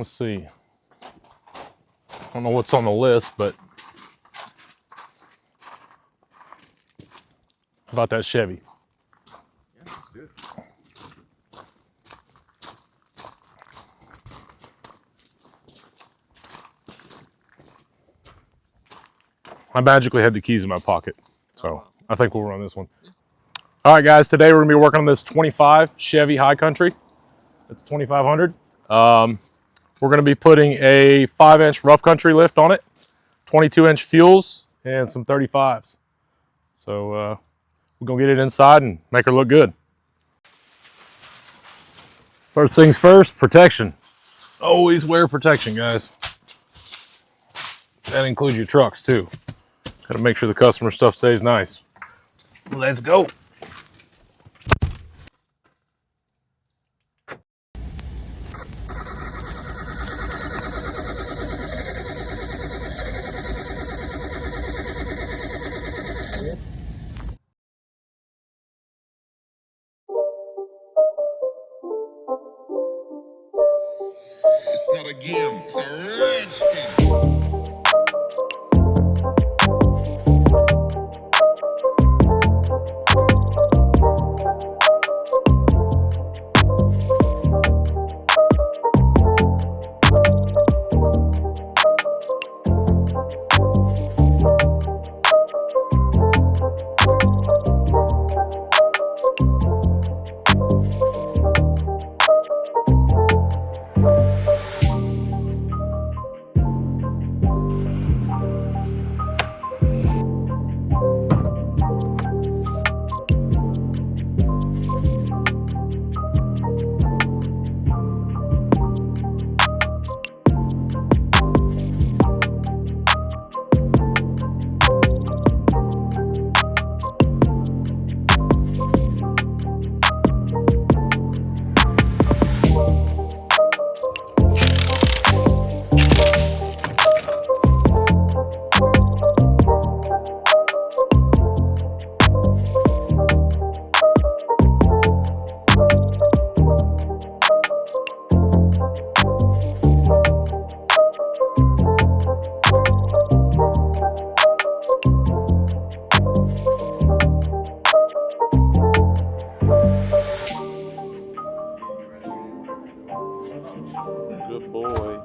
Let's see. I don't know what's on the list, but how about that Chevy? Yeah, that's good. I magically had the keys in my pocket, so I think we'll run this one. All right, guys, today we're gonna be working on this 25 Chevy High Country. It's 2500. We're gonna be putting a 5-inch rough country lift on it, 22-inch fuels, and some 35s. So we're gonna get it inside and make her look good. First things first, protection. Always wear protection, guys. That includes your trucks too. Gotta make sure the customer stuff stays nice. Let's go. It's not a game, it's a rich thing. Good boy.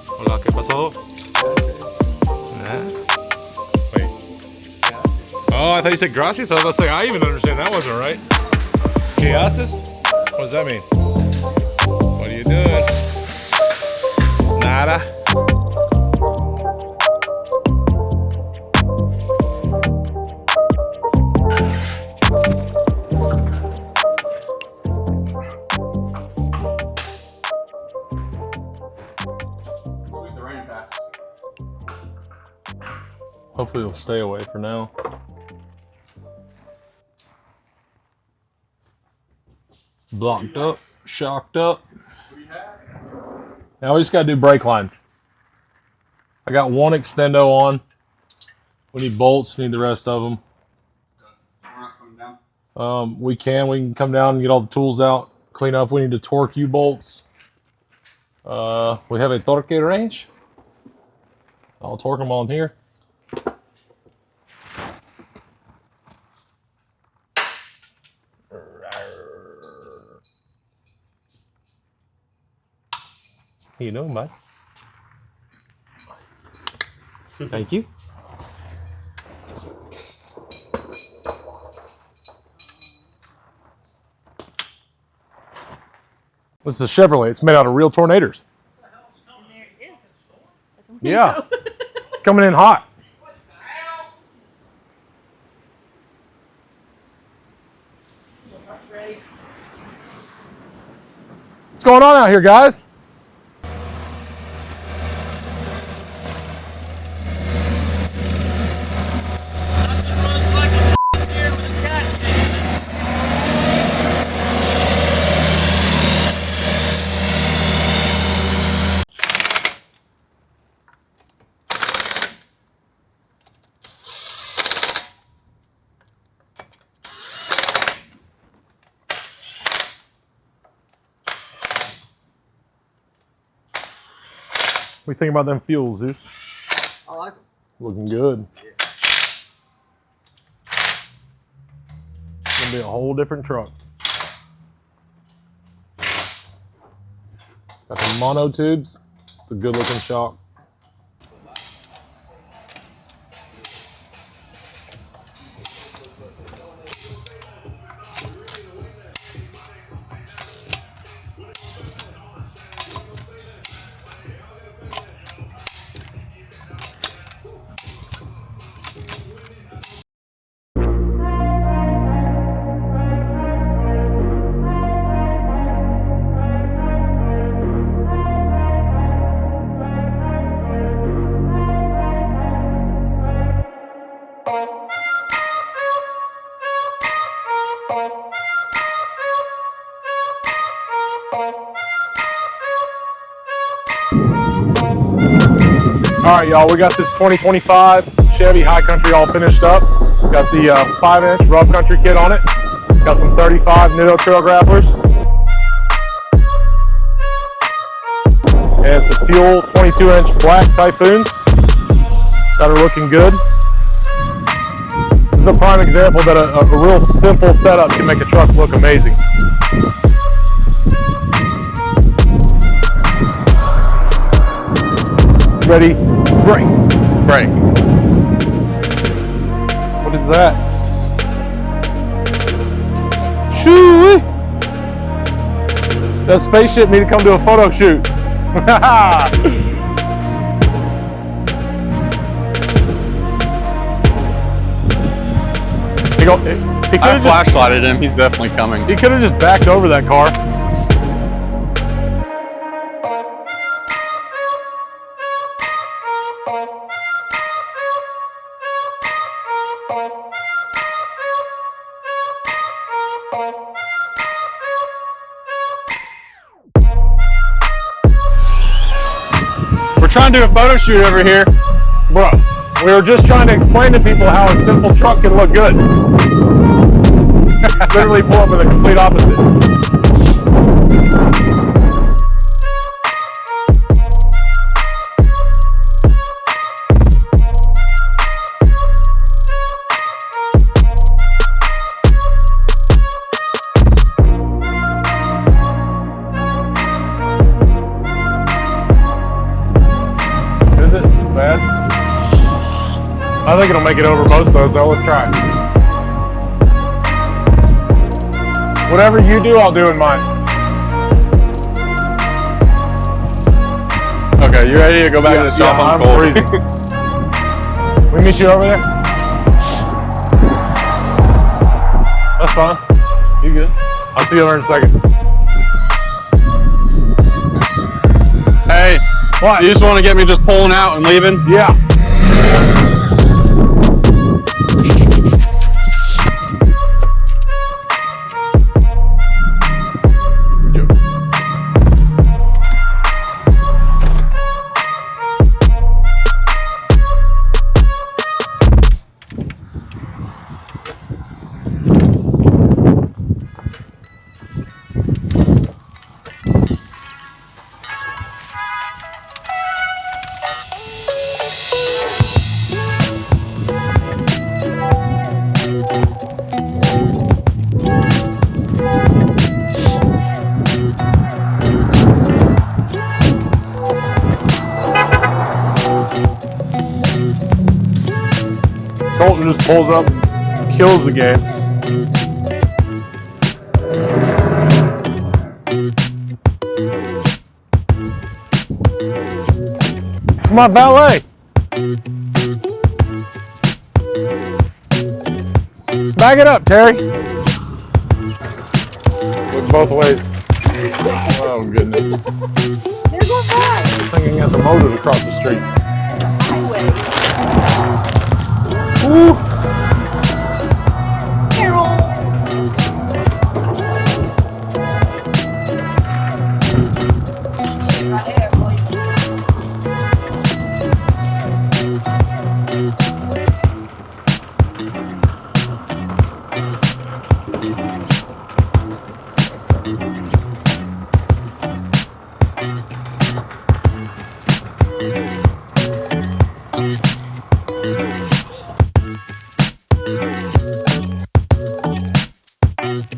Hola, ¿qué pasó? Wait. Oh, I thought you said gracias. I was about to say, I even understand that wasn't right. ¿Qué haces? What does that mean? What are you doing? Nada. The rain passed. Hopefully it'll stay away for now. Blocked up, shocked up. What do you have? Now we just gotta do brake lines. I got one extendo on. We need bolts, need the rest of them. We're not coming down. We can come down and get all the tools out, clean up. We need to torque U-bolts. We have a torque wrench. I'll torque them on here. You know, bud. Thank you. This is a Chevrolet. It's made out of real tornadoes. And there it is. Yeah. It's coming in hot. What's going on out here, guys? What do you think about them fuels, Zeus? I like them. Looking good. It's gonna be a whole different truck. Got the mono tubes. It's a good looking shock. All right, y'all, we got this 2025 Chevy High Country all finished up. Got the 5-inch rough country kit on it. Got some 35 Nitto trail grapplers. And it's a fuel 22-inch black Typhoons that are looking good. This is a prime example that a real simple setup can make a truck look amazing. Ready, break. Break. What is that? Shoo! That spaceship need to come to a photo shoot. He I could have flashlighted him. He's definitely coming. just backed over that car. We're trying to do a photo shoot over here. Bro, we were just trying to explain to people how a simple truck can look good. Literally pull up with the complete opposite. Is it? It's bad? I think it'll make it over most of those. Let's try. Whatever you do, I'll do in mine. Okay, you ready to go back to the shop? I'm cold. freezing. We meet you over there? That's fine. You good? I'll see you there in a second. Hey, What? you just want to get me just pulling out and leaving? Yeah. Colton just pulls up, kills the game. It's my valet. Back it up, Terry. Look both ways. Oh goodness. There goes by. This thing can get the motor across the street. Highway. Ooh.